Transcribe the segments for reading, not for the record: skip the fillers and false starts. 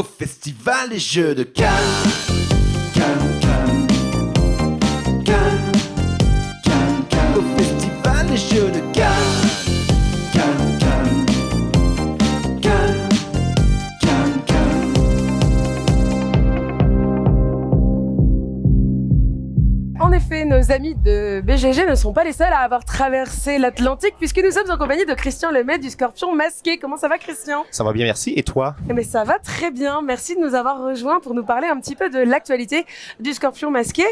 au festival des Jeux de Cannes. Cannes, Cannes, Cannes, Cannes, Cannes, au festival des Jeux de Cannes. Cannes, Cannes, Cannes, Cannes, Cannes. En effet, nos amis de BGG ne sont pas les seuls à avoir traversé l'Atlantique puisque nous sommes en compagnie de Christian Lemay du Scorpion Masqué. Comment ça va, Christian? Ça va bien, merci. Et toi? Mais ça va très bien. Merci de nous avoir rejoints pour nous parler un petit peu de l'actualité du Scorpion Masqué.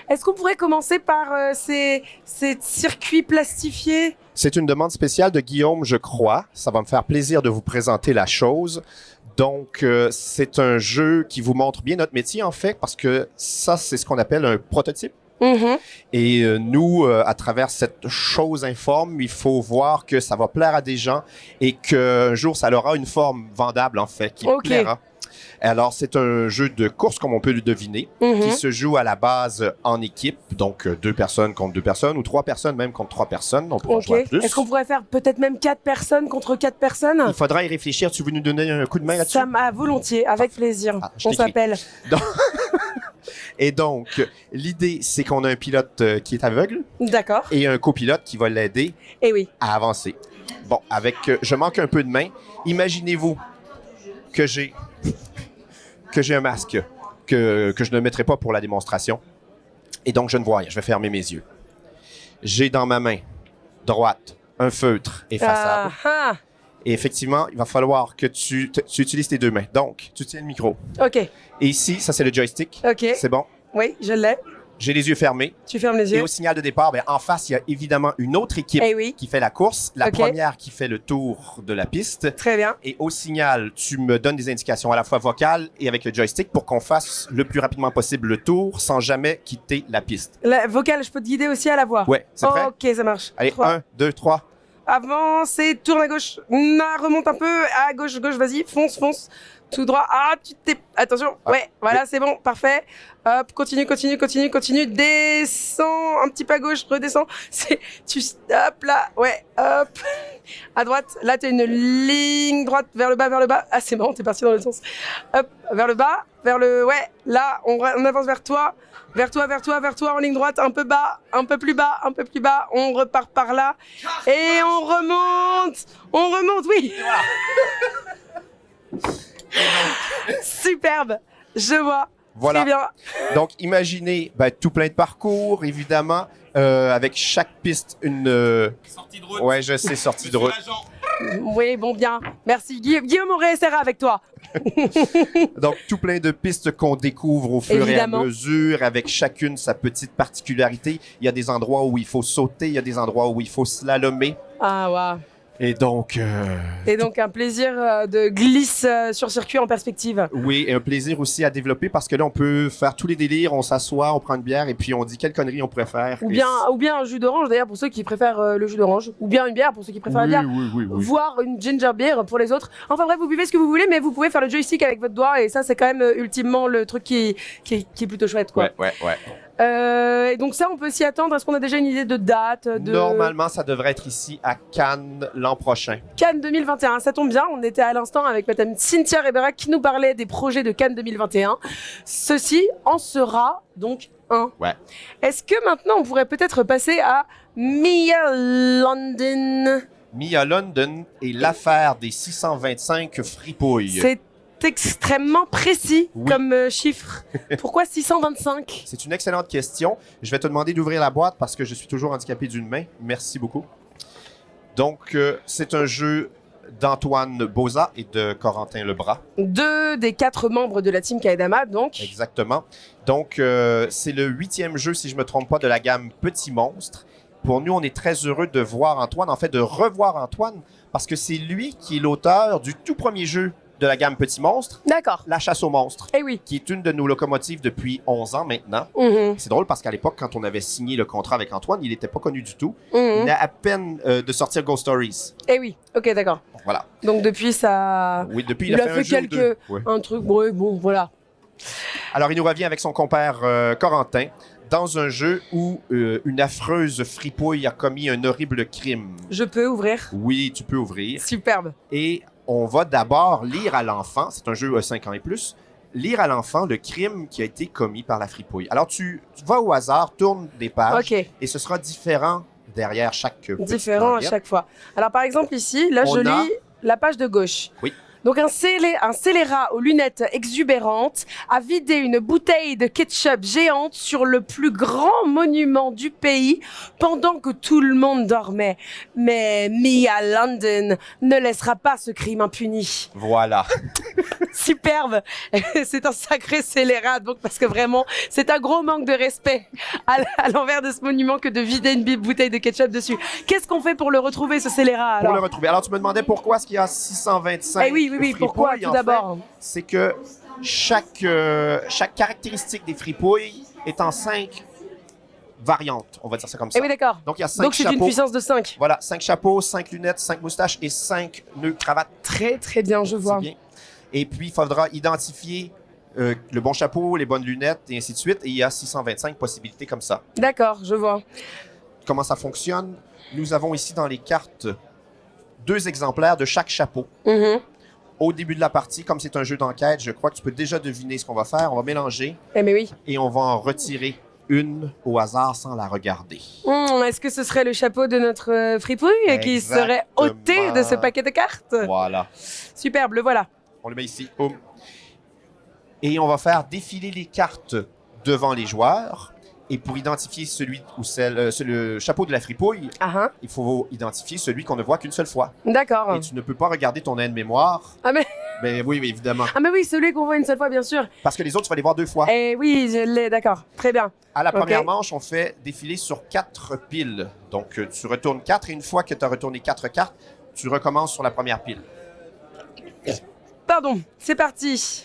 Est-ce qu'on pourrait commencer par ces circuits plastifiés? C'est une demande spéciale de Guillaume, je crois. Ça va me faire plaisir de vous présenter la chose. Donc, c'est un jeu qui vous montre bien notre métier, en fait, parce que ça, c'est ce qu'on appelle un prototype. Mm-hmm. Et nous, à travers cette chose informe, il faut voir que ça va plaire à des gens et qu'un jour, ça aura une forme vendable, en fait, qui plaira. Alors, c'est un jeu de course, comme on peut le deviner, qui se joue à la base en équipe, donc 2 personnes contre 2 personnes, ou 3 personnes même contre 3 personnes. On peut en jouer à plus. Est-ce qu'on pourrait faire peut-être même 4 personnes contre 4 personnes? Il faudra y réfléchir. Tu veux nous donner un coup de main là-dessus? Ça m'a volontiers, avec plaisir. On s'appelle. Et donc, l'idée, c'est qu'on a un pilote qui est aveugle. D'accord. Et un copilote qui va l'aider à avancer. Bon, je manque un peu de main. Imaginez-vous que j'ai un masque que je ne mettrai pas pour la démonstration. Et donc, je ne vois rien. Je vais fermer mes yeux. J'ai dans ma main droite un feutre effaçable. Et effectivement, il va falloir que tu utilises tes 2 mains. Donc, tu tiens le micro. OK. Et ici, ça, c'est le joystick. OK. C'est bon? Oui, je l'ai. J'ai les yeux fermés. Tu fermes les yeux. Et au signal de départ, en face, il y a évidemment une autre équipe qui fait la course. La première qui fait le tour de la piste. Très bien. Et au signal, tu me donnes des indications à la fois vocales et avec le joystick pour qu'on fasse le plus rapidement possible le tour sans jamais quitter la piste. La vocale, je peux te guider aussi à la voix? Ouais, c'est prêt? OK, ça marche. Allez, 1, 2, 3. Avance et tourne à gauche. Remonte un peu. À gauche, vas-y. Fonce. Tout droit. Ah, tu t'es... Attention. Ouais, voilà, c'est bon. Parfait. Hop, continue. Descends un petit peu à gauche. Redescends. Hop, là. Ouais, hop. À droite. Là, t'as une ligne droite vers le bas. Ah, c'est marrant, t'es parti dans le sens. Hop, vers le bas. Ouais, là, on avance vers toi. Vers toi, en ligne droite, un peu bas, un peu plus bas, on repart par là, et on remonte, oui. Superbe, je vois. Voilà. Très bien. Donc, imaginez tout plein de parcours, évidemment, avec chaque piste une... Sortie de route. Ouais, je sais, sortie de route. Oui, bon, bien. Merci. Guillaume, on réessayera avec toi. Donc, tout plein de pistes qu'on découvre au fur et à mesure, avec chacune sa petite particularité. Il y a des endroits où il faut sauter, il y a des endroits où il faut slalomer. Ah, waouh. Et donc... un plaisir de glisse sur circuit en perspective. Oui, et un plaisir aussi à développer parce que là, on peut faire tous les délires, on s'assoit, on prend une bière et puis on dit quelle connerie on pourrait faire. Ou bien un jus d'orange d'ailleurs pour ceux qui préfèrent le jus d'orange. Ou bien une bière pour ceux qui préfèrent la bière. Oui. Voire une ginger beer pour les autres. Enfin bref, vous buvez ce que vous voulez, mais vous pouvez faire le joystick avec votre doigt et ça, c'est quand même ultimement le truc qui est plutôt chouette, quoi. Ouais. Et donc ça, on peut s'y attendre. Est-ce qu'on a déjà une idée de date Normalement, ça devrait être ici à Cannes l'an prochain. Cannes 2021, ça tombe bien. On était à l'instant avec madame Cynthia Ribera qui nous parlait des projets de Cannes 2021. Ceci en sera donc un. Ouais. Est-ce que maintenant, on pourrait peut-être passer à Mia London? Mia London est l'affaire des 625 fripouilles. C'est extrêmement précis comme chiffre. Pourquoi 625? C'est une excellente question. Je vais te demander d'ouvrir la boîte parce que je suis toujours handicapé d'une main. Merci beaucoup. Donc, c'est un jeu d'Antoine Boza et de Corentin Lebras. 2 des 4 membres de la team Kaedama, donc. Exactement. Donc, c'est le 8e jeu, si je ne me trompe pas, de la gamme Petit Monstre. Pour nous, on est très heureux de voir Antoine, en fait, de revoir Antoine, parce que c'est lui qui est l'auteur du tout premier jeu de la gamme Petit Monstre. D'accord. La chasse aux monstres. Eh oui. Qui est une de nos locomotives depuis 11 ans maintenant. C'est drôle parce qu'à l'époque, quand on avait signé le contrat avec Antoine, il n'était pas connu du tout. Il venait à peine de sortir Ghost Stories. Eh oui. Ok, d'accord. Voilà. Donc depuis ça... Oui, depuis il a fait un jeu ou deux. Un truc, bon, voilà. Alors, il nous revient avec son compère Corentin dans un jeu où une affreuse fripouille a commis un horrible crime. Je peux ouvrir? Oui, tu peux ouvrir. Superbe. Et on va d'abord lire à l'enfant, c'est un jeu 5 ans et plus, lire à l'enfant le crime qui a été commis par la fripouille. Alors, tu vas au hasard, tourne des pages, et ce sera différent derrière chaque différent à chaque fois. Alors, par exemple, ici, là, je lis la page de gauche. Oui. Donc, un scélérat aux lunettes exubérantes a vidé une bouteille de ketchup géante sur le plus grand monument du pays pendant que tout le monde dormait. Mais Mia London ne laissera pas ce crime impuni. Voilà. Superbe. C'est un sacré scélérat, donc, parce que vraiment, c'est un gros manque de respect à l'envers de ce monument que de vider une bouteille de ketchup dessus. Qu'est-ce qu'on fait pour le retrouver, ce scélérat, alors? Pour le retrouver. Alors, tu me demandais pourquoi est-ce qu'il y a 625 oui, pourquoi, tout d'abord? C'est que chaque caractéristique des fripouilles est en 5 variantes, on va dire ça comme ça. Oui, d'accord. Donc, il y a 5 chapeaux. Donc, c'est une puissance de 5. Voilà, 5 chapeaux, 5 lunettes, 5 moustaches et 5 nœuds cravates. Très, très bien, je vois. Bien. Et puis, il faudra identifier le bon chapeau, les bonnes lunettes, et ainsi de suite. Et il y a 625 possibilités comme ça. D'accord, je vois. Comment ça fonctionne? Nous avons ici dans les cartes 2 exemplaires de chaque chapeau. Au début de la partie, comme c'est un jeu d'enquête, je crois que tu peux déjà deviner ce qu'on va faire. On va mélanger. Mais oui. Et on va en retirer une au hasard sans la regarder. Est-ce que ce serait le chapeau de notre fripouille qui serait ôté de ce paquet de cartes? Voilà. Superbe, le voilà. On le met ici. Et on va faire défiler les cartes devant les joueurs. Et pour identifier celui ou celle, le chapeau de la fripouille, il faut identifier celui qu'on ne voit qu'une seule fois. D'accord. Et tu ne peux pas regarder ton aide-mémoire. Ah mais... Ben oui, évidemment. Ah mais oui, celui qu'on voit une seule fois, bien sûr. Parce que les autres, tu vas les voir 2 fois. Eh oui, je l'ai, d'accord. Très bien. À la première manche, on fait défiler sur 4 piles. Donc, tu retournes 4 et une fois que tu as retourné 4 cartes, tu recommences sur la première pile. Pardon, c'est parti.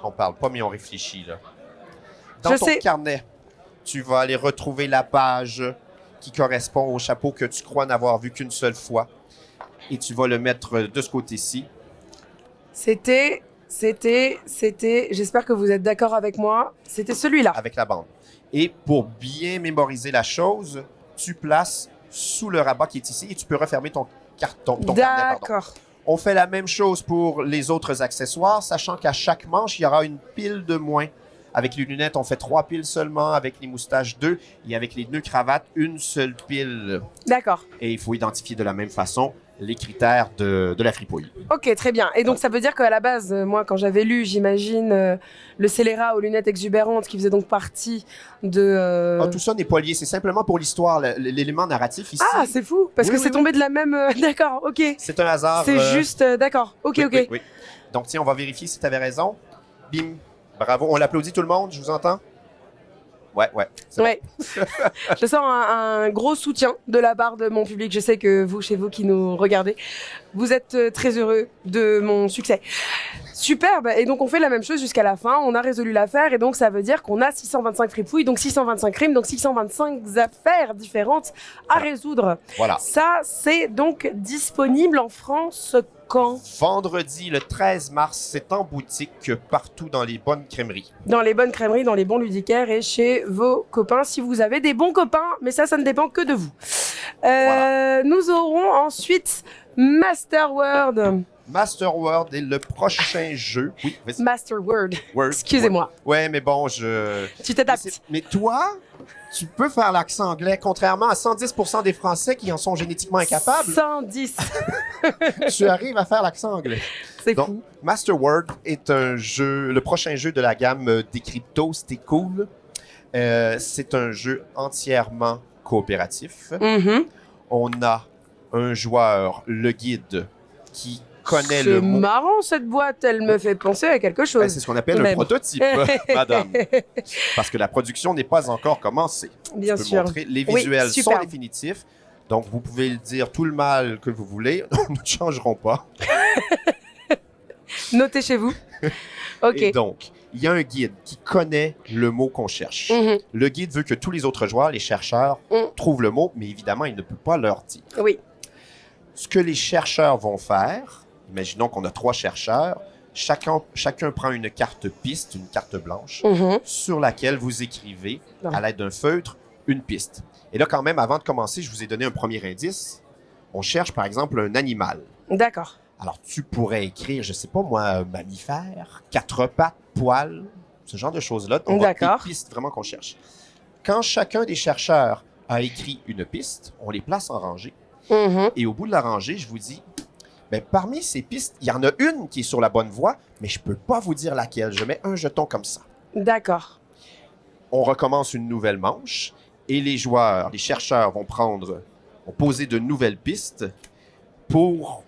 On parle pas, mais on réfléchit, là. Dans ton carnet, tu vas aller retrouver la page qui correspond au chapeau que tu crois n'avoir vu qu'une seule fois. Et tu vas le mettre de ce côté-ci. C'était, j'espère que vous êtes d'accord avec moi, c'était celui-là. Avec la bande. Et pour bien mémoriser la chose, tu places sous le rabat qui est ici et tu peux refermer ton carnet. D'accord. On fait la même chose pour les autres accessoires, sachant qu'à chaque manche, il y aura une pile de moins. Avec les lunettes, on fait 3 piles seulement. Avec les moustaches, 2. Et avec les nœuds cravates, une seule pile. D'accord. Et il faut identifier de la même façon les critères de la fripouille. Ok, très bien. Et donc, ça veut dire qu'à la base, moi, quand j'avais lu, j'imagine, le scélérat aux lunettes exubérantes qui faisait donc partie de... tout ça n'est pas lié. C'est simplement pour l'histoire, l'élément narratif ici. Ah, c'est fou. Parce que c'est tombé de la même... D'accord, ok. C'est un hasard. C'est juste... D'accord, ok. Oui. Donc, tiens, on va vérifier si tu avais raison. Bim. Bravo. On l'applaudit tout le monde. Je vous entends? Ouais. Bon. Je sens un gros soutien de la part de mon public. Je sais que vous, chez vous qui nous regardez, vous êtes très heureux de mon succès. Superbe. Et donc, on fait la même chose jusqu'à la fin. On a résolu l'affaire. Et donc, ça veut dire qu'on a 625 fripouilles, donc 625 crimes, donc 625 affaires différentes à résoudre. Voilà. Ça, c'est donc disponible en France quand? Vendredi, le 13 mars, c'est en boutique partout dans les bonnes crèmeries. Dans les bonnes crèmeries, dans les bons ludicaires et chez vos copains, si vous avez des bons copains. Mais ça ne dépend que de vous. Voilà. Nous aurons ensuite Masterworld. Masterworld est le prochain jeu. Oui, Masterworld. Excusez-moi. Ouais, mais bon, Tu t'adaptes. Mais toi, tu peux faire l'accent anglais, contrairement à 110% des Français qui en sont génétiquement incapables. 110. Tu arrives à faire l'accent anglais. C'est fou. Masterworld est un jeu, le prochain jeu de la gamme Decrypto, c'était cool. C'est un jeu entièrement coopératif. On a un joueur, le guide, qui connaît le mot. C'est marrant, cette boîte, elle me fait penser à quelque chose. Ben, c'est ce qu'on appelle un prototype, madame. Parce que la production n'est pas encore commencée. Bien sûr. Montrer. Les visuels sont définitifs. Donc, vous pouvez le dire tout le mal que vous voulez. Nous ne changerons pas. Notez chez vous. OK. Et donc, il y a un guide qui connaît le mot qu'on cherche. Le guide veut que tous les autres joueurs, les chercheurs, trouvent le mot, mais évidemment, il ne peut pas leur dire. Oui. Ce que les chercheurs vont faire, imaginons qu'on a 3 chercheurs, Chacun prend une carte piste, une carte blanche, sur laquelle vous écrivez, à l'aide d'un feutre, une piste. Et là, quand même, avant de commencer, je vous ai donné un premier indice. On cherche, par exemple, un animal. D'accord. Alors, tu pourrais écrire, je sais pas moi, mammifère, 4 pattes, poils, ce genre de choses-là. On va des pistes vraiment qu'on cherche. Quand chacun des chercheurs a écrit une piste, on les place en rangée. Et au bout de la rangée, je vous dis, ben, parmi ces pistes, il y en a une qui est sur la bonne voie, mais je peux pas vous dire laquelle. Je mets un jeton comme ça. D'accord. On recommence une nouvelle manche et les joueurs, les chercheurs vont poser de nouvelles pistes pour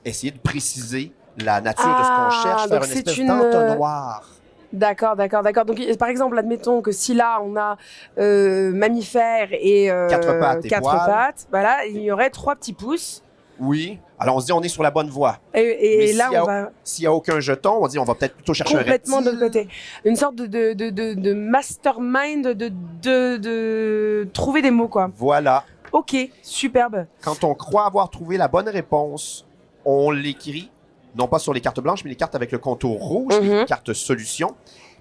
essayer de préciser la nature de ce qu'on cherche, faire une espèce d'entonnoir. D'accord. Donc, par exemple, admettons que si là, on a mammifère et 4 pattes, pattes, voilà, il y aurait 3 petits pouces. Oui. Alors, on se dit, on est sur la bonne voie. Et là, on va... S'il n'y a aucun jeton, on dit, on va peut-être plutôt chercher un reptile. Complètement de l'autre côté. Une sorte de mastermind de trouver des mots, quoi. Voilà. Ok, superbe. Quand on croit avoir trouvé la bonne réponse, on l'écrit, non pas sur les cartes blanches, mais les cartes avec le contour rouge, les cartes solutions.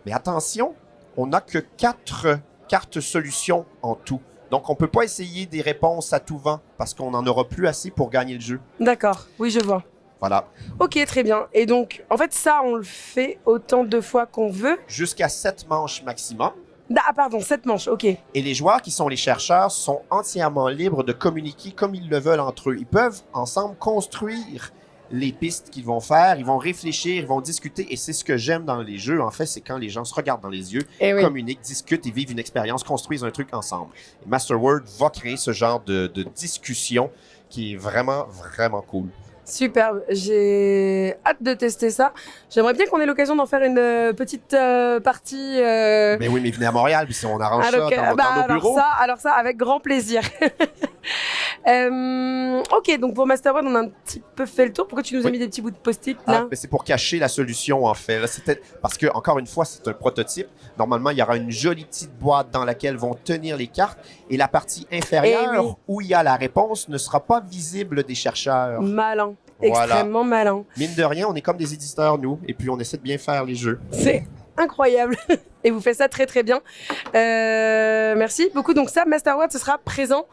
Mais attention, on n'a que 4 cartes solutions en tout. Donc, on ne peut pas essayer des réponses à tout vent parce qu'on n'en aura plus assez pour gagner le jeu. D'accord, oui, je vois. Voilà. Ok, très bien. Et donc, en fait, ça, on le fait autant de fois qu'on veut. Jusqu'à 7 manches maximum. Ah, pardon, 7 manches, ok. Et les joueurs qui sont les chercheurs sont entièrement libres de communiquer comme ils le veulent entre eux. Ils peuvent ensemble construire les pistes qu'ils vont faire, ils vont réfléchir, ils vont discuter. Et c'est ce que j'aime dans les jeux, en fait, c'est quand les gens se regardent dans les yeux, communiquent, discutent et vivent une expérience, construisent un truc ensemble. Et Masterworld va créer ce genre de discussion qui est vraiment, vraiment cool. Superbe, j'ai hâte de tester ça. J'aimerais bien qu'on ait l'occasion d'en faire une petite partie. Mais oui, mais venez à Montréal, puis on arrange ça dans nos bureaux. Alors ça, avec grand plaisir. Ok, donc pour Masterworld, on a un petit peu fait le tour. Pourquoi tu nous as mis des petits bouts de post-it là? Mais c'est pour cacher la solution, en fait. Là, parce que, encore une fois, c'est un prototype. Normalement, il y aura une jolie petite boîte dans laquelle vont tenir les cartes. Et la partie inférieure, où il y a la réponse, ne sera pas visible des chercheurs. Malin. Extrêmement malin. Mine de rien, on est comme des éditeurs, nous. Et puis, on essaie de bien faire les jeux. C'est incroyable. Et vous faites ça très, très bien. Merci beaucoup. Donc ça, Masterworld, ce sera présent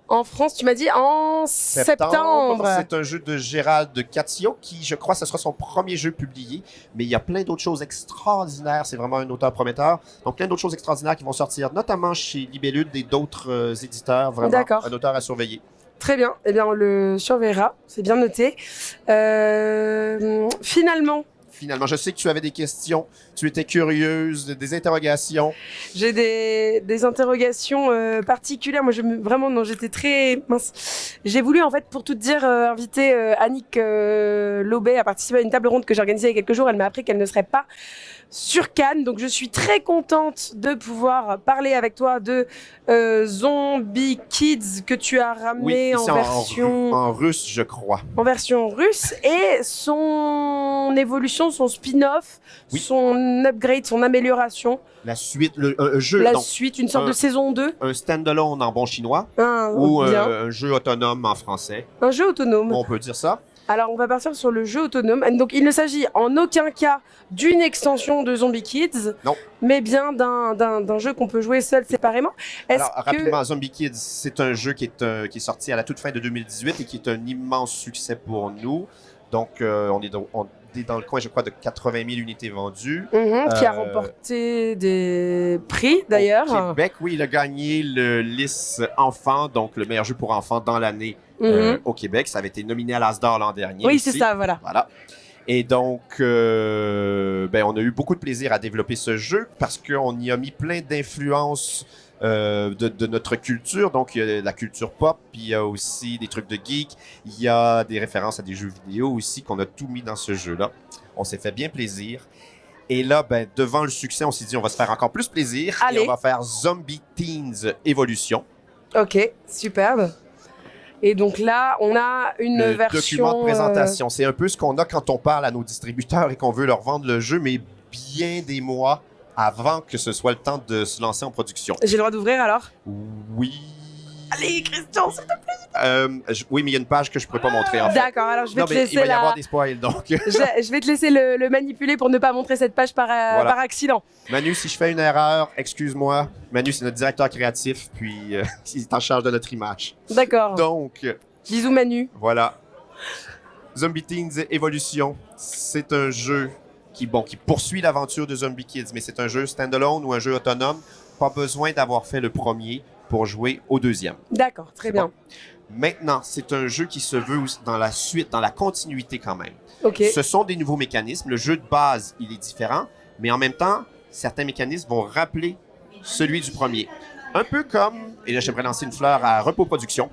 en France, tu m'as dit, en septembre. C'est un jeu de Gérald Catio qui, je crois, ce sera son premier jeu publié. Mais il y a plein d'autres choses extraordinaires. C'est vraiment un auteur prometteur. Donc, plein d'autres choses extraordinaires qui vont sortir, notamment chez Libellude et d'autres éditeurs. Vraiment, un auteur à surveiller. Très bien. Eh bien, on le surveillera. C'est bien noté. Finalement, je sais que tu avais des questions, tu étais curieuse, des interrogations. J'ai des interrogations particulières. Moi, j'étais très mince. J'ai voulu, en fait, pour tout te dire, inviter Annick Lobet à participer à une table ronde que j'ai organisée il y a quelques jours. Elle m'a appris qu'elle ne serait pas sur Cannes. Donc, je suis très contente de pouvoir parler avec toi de Zombie Kids que tu as ramené en version... en russe, je crois. En version russe. Et son évolution, son spin-off, son upgrade, son amélioration. La suite, un jeu. Suite, une sorte de saison 2. Un stand-alone en bon chinois. Ou un jeu autonome en français. Un jeu autonome. On peut dire ça. Alors, on va partir sur le jeu autonome. Donc, il ne s'agit en aucun cas d'une extension de Zombie Kids, mais bien d'un jeu qu'on peut jouer seul séparément. Rapidement, Zombie Kids, c'est un jeu qui est sorti à la toute fin de 2018 et qui est un immense succès pour nous. Donc, on est dans le coin, je crois, de 80 000 unités vendues. Qui a remporté des prix, d'ailleurs. Au Québec, oui, il a gagné le LIS Enfant, donc le meilleur jeu pour enfants dans l'année au Québec. Ça avait été nominé à l'As d'or l'an dernier. Oui, c'est ça, voilà. Et donc, on a eu beaucoup de plaisir à développer ce jeu parce qu'on y a mis plein d'influences de notre culture. Donc, il y a la culture pop, puis il y a aussi des trucs de geek. Il y a des références à des jeux vidéo aussi qu'on a tout mis dans ce jeu-là. On s'est fait bien plaisir. Et là, devant le succès, on s'est dit on va se faire encore plus plaisir. Allez. Et on va faire Zombie Teens Evolution. Ok, superbe. Et donc là, on a une version... document de présentation. C'est un peu ce qu'on a quand on parle à nos distributeurs et qu'on veut leur vendre le jeu, mais bien des mois avant que ce soit le temps de se lancer en production. J'ai le droit d'ouvrir alors? Oui. Allez, Christian, s'il te plaît. Oui, mais il y a une page que je pourrais pas montrer, en fait. D'accord, alors je vais te laisser il va y avoir des spoils, donc... je vais te laisser le manipuler pour ne pas montrer cette page par accident. Manu, si je fais une erreur, excuse-moi. Manu, c'est notre directeur créatif, puis il est en charge de notre image. D'accord. Donc... Bisous, Manu. Voilà. Zombie Teens Evolution, c'est un jeu qui poursuit l'aventure de Zombie Kids, mais c'est un jeu standalone ou un jeu autonome. Pas besoin d'avoir fait le premier pour jouer au deuxième. D'accord, très bien. Bon. Maintenant, c'est un jeu qui se veut dans la suite, dans la continuité quand même. Ok. Ce sont des nouveaux mécanismes. Le jeu de base, il est différent, mais en même temps, certains mécanismes vont rappeler celui du premier. Un peu comme, et là j'aimerais lancer une fleur à Repos Productions,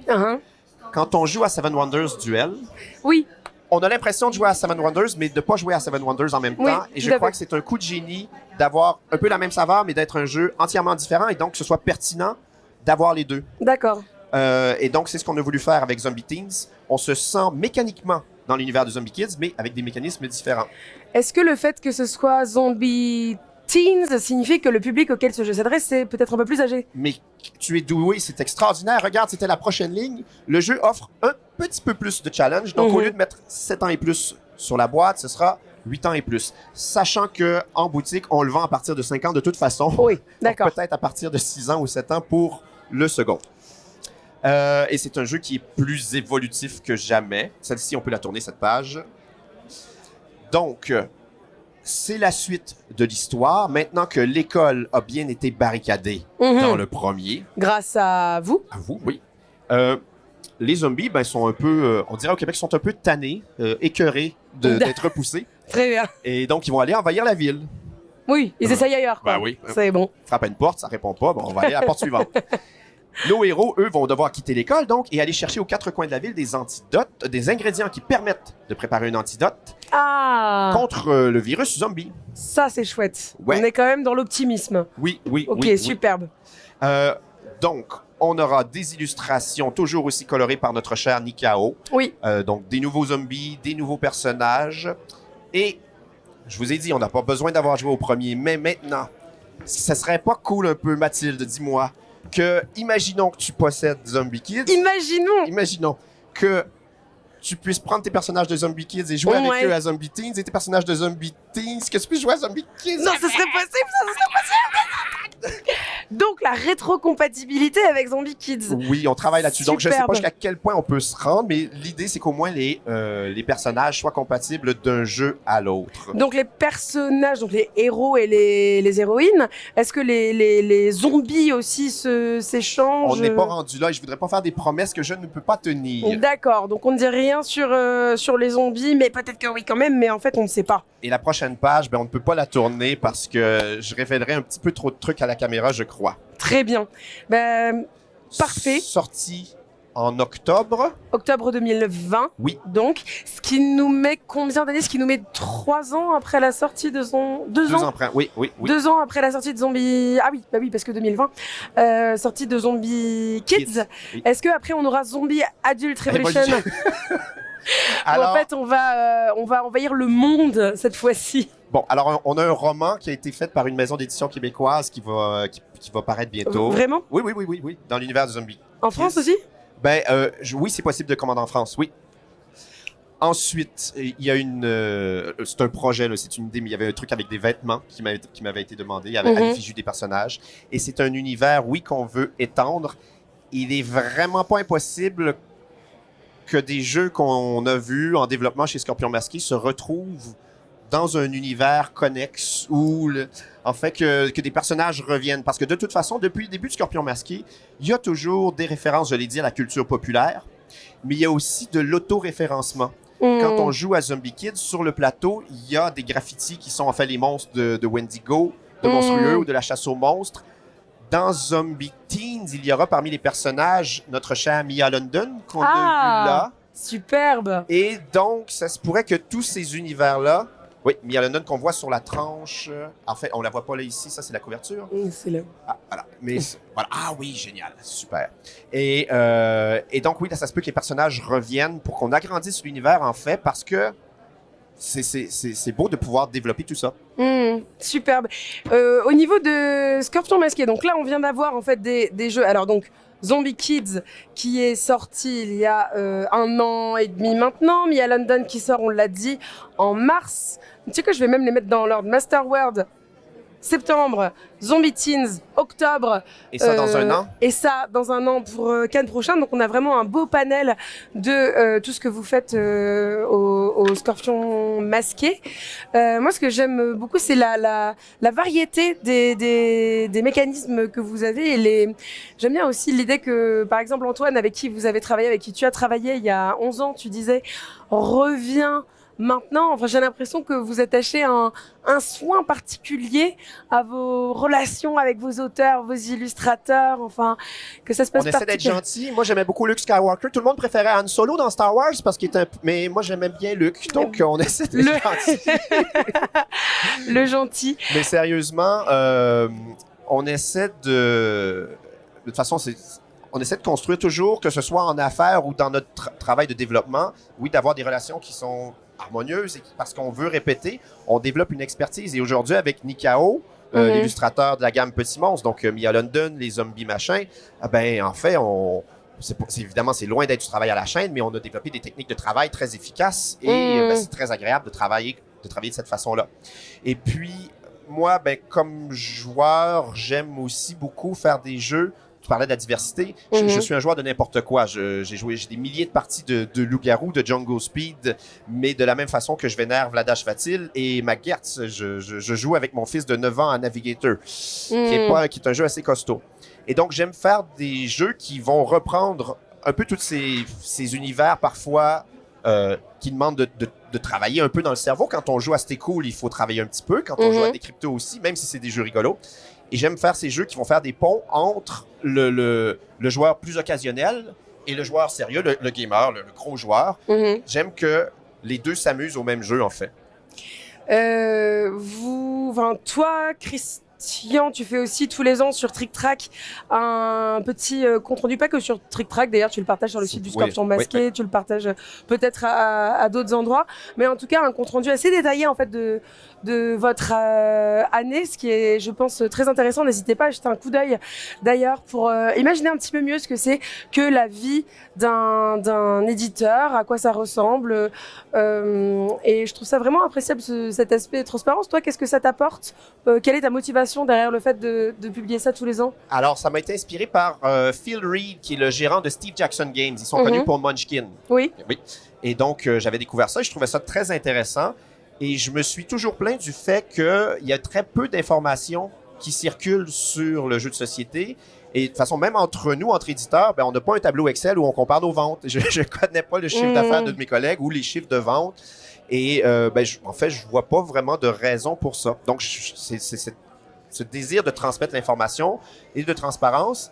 quand on joue à Seven Wonders Duel, oui, on a l'impression de jouer à Seven Wonders, mais de ne pas jouer à Seven Wonders en même temps. Et je crois que c'est un coup de génie d'avoir un peu la même saveur, mais d'être un jeu entièrement différent et donc que ce soit pertinent d'avoir les deux. D'accord. Et donc, c'est ce qu'on a voulu faire avec Zombie Teens. On se sent mécaniquement dans l'univers de Zombie Kids, mais avec des mécanismes différents. Est-ce que le fait que ce soit Zombie Teens signifie que le public auquel ce jeu s'adresse, c'est peut-être un peu plus âgé? Mais tu es doué, c'est extraordinaire. Regarde, c'était la prochaine ligne. Le jeu offre un petit peu plus de challenge. Donc, au lieu de mettre 7 ans et plus sur la boîte, ce sera 8 ans et plus. Sachant qu'en boutique, on le vend à partir de 5 ans de toute façon. Oui, d'accord. Peut-être à partir de 6 ans ou 7 ans pour le second. Et c'est un jeu qui est plus évolutif que jamais. Celle-ci, on peut la tourner, cette page. Donc, c'est la suite de l'histoire. Maintenant que l'école a bien été barricadée dans le premier. Grâce à vous? À vous, oui. Les zombies, sont un peu, on dirait au Québec, sont un peu tannés, écœurés d'être repoussés. Très bien. Et donc, ils vont aller envahir la ville. Oui, ils essayent ailleurs, quoi. Ben oui. C'est bon. Frappe à une porte, ça répond pas. Bon, on va aller à la porte suivante. Nos héros, eux, vont devoir quitter l'école, donc, et aller chercher aux 4 coins de la ville des antidotes, des ingrédients qui permettent de préparer un antidote contre le virus zombie. Ça, c'est chouette. Ouais. On est quand même dans l'optimisme. Oui. Ok, superbe. Donc, on aura des illustrations toujours aussi colorées par notre cher Nikao. Oui. Donc, des nouveaux zombies, des nouveaux personnages. Et, je vous ai dit, on n'a pas besoin d'avoir joué au premier, mais maintenant, ça serait pas cool un peu, Mathilde, dis-moi, imaginons que tu possèdes Zombie Kids. Imaginons que tu puisses prendre tes personnages de Zombie Kids et jouer avec eux à Zombie Teens et tes personnages de Zombie Teens, que tu puisses jouer à Zombie Kids. Non, ce serait possible. Donc, la rétrocompatibilité avec Zombie Kids. Oui, on travaille là-dessus. Donc, je ne sais Superbe. pas jusqu'à quel point on peut se rendre, mais l'idée, c'est qu'au moins les personnages soient compatibles d'un jeu à l'autre. Donc, les personnages, donc les héros et les héroïnes, est-ce que les zombies aussi s'échangent? On n'est pas rendu là et je voudrais pas faire des promesses que je ne peux pas tenir. D'accord, donc on ne dit rien sur les zombies, mais peut-être que oui quand même, mais en fait on ne sait pas. Et la prochaine page, on ne peut pas la tourner parce que je révélerais un petit peu trop de trucs à la caméra, je crois. Très bien. Parfait. Sorti en octobre. Octobre 2020. Oui. Donc, ce qui nous met combien d'années? Ce qui nous met 3 ans après la sortie de son... 2 ans après, oui. 2 ans après la sortie de Zombie... Ah oui, parce que 2020. Sortie de Zombie Kids. Oui. Est-ce qu'après on aura Zombie Adult Revolution? Alors, en fait, on va envahir le monde cette fois-ci. Bon, alors on a un roman qui a été fait par une maison d'édition québécoise qui va paraître bientôt. Vraiment? Oui, dans l'univers de Zombie. En France aussi? Oui, c'est possible de commander en France, oui. Ensuite, il y a c'est un projet, là, c'est une idée, mais il y avait un truc avec des vêtements qui m'avait été demandé, à l'effigie des personnages. Et c'est un univers, oui, qu'on veut étendre. Il est vraiment pas impossible que des jeux qu'on a vus en développement chez Scorpion Masqué se retrouvent dans un univers connexe où, que des personnages reviennent. Parce que de toute façon, depuis le début de Scorpion Masqué, il y a toujours des références, je l'ai dit, à la culture populaire, mais il y a aussi de l'auto-référencement. Quand on joue à Zombie Kids, sur le plateau, il y a des graffitis qui sont en fait les monstres de Wendigo, de Monstrueux ou de la chasse aux monstres. Dans Zombie Teens, il y aura parmi les personnages notre chère Mia London qu'on a vu là. Superbe! Et donc, ça se pourrait que tous ces univers-là... Oui, Mia London qu'on voit sur la tranche... En fait, on la voit pas là ici, ça c'est la couverture. C'est là. Ah, voilà. Mais voilà. Ah oui, génial. Super. Et donc, oui, là, ça se peut que les personnages reviennent pour qu'on agrandisse l'univers, en fait, parce que c'est beau de pouvoir développer tout ça. Superbe. Au niveau de Scorpion Masqué, donc là, on vient d'avoir en fait des jeux. Alors donc, Zombie Kids qui est sorti il y a 1 an et demi maintenant. Mais il y a London qui sort, on l'a dit, en mars. Tu sais que je vais même les mettre dans l'ordre. Masterworld, septembre, Zombie Teens, octobre. Et ça dans un an? Et ça dans un an pour Cannes prochain. Donc on a vraiment un beau panel de tout ce que vous faites au Scorpion Masqué. Moi, ce que j'aime beaucoup, c'est la variété des mécanismes que vous avez. J'aime bien aussi l'idée que, par exemple, Antoine, avec qui tu as travaillé il y a 11 ans, tu disais, revient maintenant. Enfin, j'ai l'impression que vous attachez un soin particulier à vos relations avec vos auteurs, vos illustrateurs, enfin, que ça se passe. On essaie d'être gentil. Moi, j'aimais beaucoup Luke Skywalker. Tout le monde préférait Han Solo dans Star Wars parce qu'il était mais moi, j'aimais bien Luke. Donc, on essaie d'être gentil. Le gentil. Mais sérieusement, on essaie de toute façon, on essaie de construire toujours, que ce soit en affaires ou dans notre travail de développement, oui, d'avoir des relations qui sont harmonieuse, et parce qu'on veut répéter, on développe une expertise. Et aujourd'hui, avec Nikao, l'illustrateur de la gamme Petit Monstre, donc Mia London, les zombies machin, en fait, évidemment, c'est loin d'être du travail à la chaîne, mais on a développé des techniques de travail très efficaces et c'est très agréable de travailler de cette façon-là. Et puis, moi, comme joueur, j'aime aussi beaucoup faire des jeux. Tu parlais de la diversité. Je suis un joueur de n'importe quoi. J'ai des milliers de parties de Loup-Garou, de Jungle Speed, mais de la même façon que je vénère Vladash Vatil et McGertz, je joue avec mon fils de 9 ans à Navigator, qui est un jeu assez costaud. Et donc, j'aime faire des jeux qui vont reprendre un peu tous ces univers parfois qui demandent de travailler un peu dans le cerveau. Quand on joue à Stay Cool, il faut travailler un petit peu. Quand on joue à Decrypto aussi, même si c'est des jeux rigolos. Et j'aime faire ces jeux qui vont faire des ponts entre le joueur plus occasionnel et le joueur sérieux, le gamer, le gros joueur. J'aime que les deux s'amusent au même jeu, en fait. Toi, Christian, tu fais aussi tous les ans sur Trick Track un petit compte rendu, pas que sur Trick Track, d'ailleurs tu le partages sur le site du Scorpion Masqué, tu le partages peut-être à d'autres endroits, mais en tout cas un compte rendu assez détaillé en fait de votre année, ce qui est, je pense, très intéressant. N'hésitez pas à jeter un coup d'œil d'ailleurs pour imaginer un petit peu mieux ce que c'est que la vie d'un éditeur, à quoi ça ressemble, et je trouve ça vraiment appréciable cet aspect de transparence. Toi, qu'est-ce que ça t'apporte? Quelle est ta motivation derrière le fait de publier ça tous les ans? Alors, ça m'a été inspiré par Phil Reed, qui est le gérant de Steve Jackson Games. Ils sont connus pour Munchkin. Oui. Et donc, j'avais découvert ça et je trouvais ça très intéressant. Et je me suis toujours plaint du fait qu'il y a très peu d'informations qui circulent sur le jeu de société. Et de toute façon, même entre nous, entre éditeurs, on n'a pas un tableau Excel où on compare nos ventes. Je ne connais pas le chiffre d'affaires de mes collègues ou les chiffres de vente. Et en fait, je ne vois pas vraiment de raison pour ça. Donc, c'est ce désir de transmettre l'information et de transparence.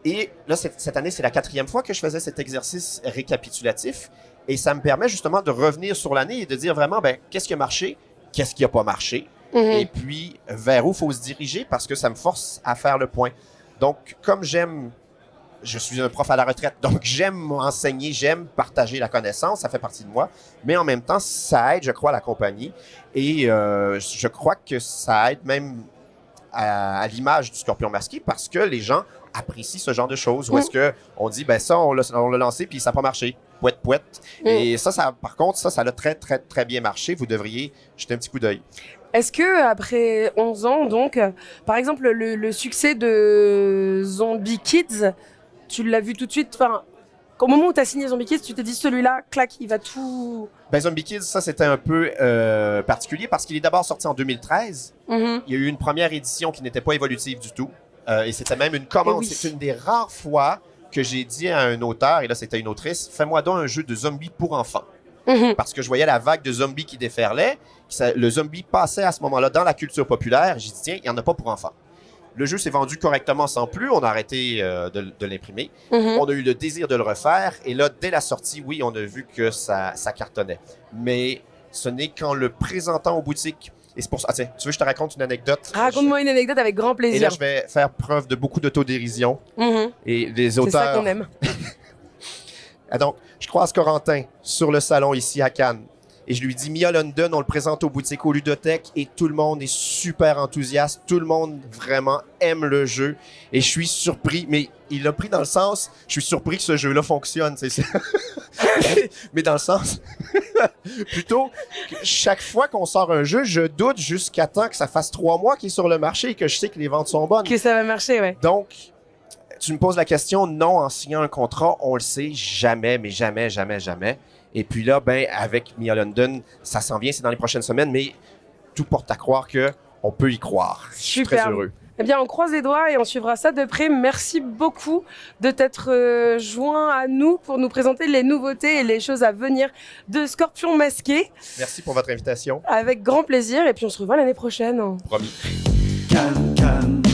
Et là, cette année, c'est la 4e fois que je faisais cet exercice récapitulatif. Et ça me permet justement de revenir sur l'année et de dire vraiment, qu'est-ce qui a marché, qu'est-ce qui n'a pas marché, et puis vers où il faut se diriger parce que ça me force à faire le point. Donc, comme je suis un prof à la retraite, donc j'aime enseigner, j'aime partager la connaissance, ça fait partie de moi, mais en même temps, ça aide, je crois, la compagnie. Et je crois que ça aide même à l'image du Scorpion Masqué parce que les gens apprécient ce genre de choses. Où est-ce qu'on dit, ça, on l'a lancé, puis ça n'a pas marché. Pouette. Et ça, par contre, ça a très, très, très bien marché. Vous devriez jeter un petit coup d'œil. Est-ce que après 11 ans, donc, par exemple, le succès de Zombie Kids, tu l'as vu tout de suite, au moment où tu as signé Zombie Kids, tu t'es dit celui-là, clac, il va tout... Zombie Kids, ça, c'était un peu particulier parce qu'il est d'abord sorti en 2013. Il y a eu une première édition qui n'était pas évolutive du tout. Et c'était même une commande. C'est une des rares fois que j'ai dit à un auteur, et là, c'était une autrice, fais-moi donc un jeu de zombies pour enfants. Parce que je voyais la vague de zombies qui déferlait. Le zombie passait à ce moment-là dans la culture populaire. J'ai dit, tiens, il n'y en a pas pour enfants. Le jeu s'est vendu correctement sans plus. On a arrêté de l'imprimer. On a eu le désir de le refaire. Et là, dès la sortie, oui, on a vu que ça cartonnait. Mais ce n'est qu'en le présentant aux boutiques. Et c'est pour ça. Tiens, tu veux que je te raconte une anecdote? Raconte-moi une anecdote avec grand plaisir. Et là, je vais faire preuve de beaucoup d'autodérision. Et les auteurs... C'est ça qu'on aime. Donc, je croise Corentin sur le salon ici à Cannes. Et je lui dis, Mia London, on le présente aux boutiques, aux ludothèques, et tout le monde est super enthousiaste. Tout le monde vraiment aime le jeu. Et je suis surpris, mais il l'a pris dans le sens, je suis surpris que ce jeu-là fonctionne. Mais dans le sens, plutôt, que chaque fois qu'on sort un jeu, je doute jusqu'à temps que ça fasse 3 mois qu'il est sur le marché et que je sais que les ventes sont bonnes. Que ça va marcher, ouais. Donc, tu me poses la question, non, en signant un contrat, on le sait jamais, mais jamais, jamais, jamais. Et puis là, ben, avec Mia London, ça s'en vient, c'est dans les prochaines semaines, mais tout porte à croire qu'on peut y croire. Je suis très heureux. Eh bien, on croise les doigts et on suivra ça de près. Merci beaucoup de t'être joint à nous pour nous présenter les nouveautés et les choses à venir de Scorpion Masqué. Merci pour votre invitation. Avec grand plaisir et puis on se revoit l'année prochaine. Promis. Can.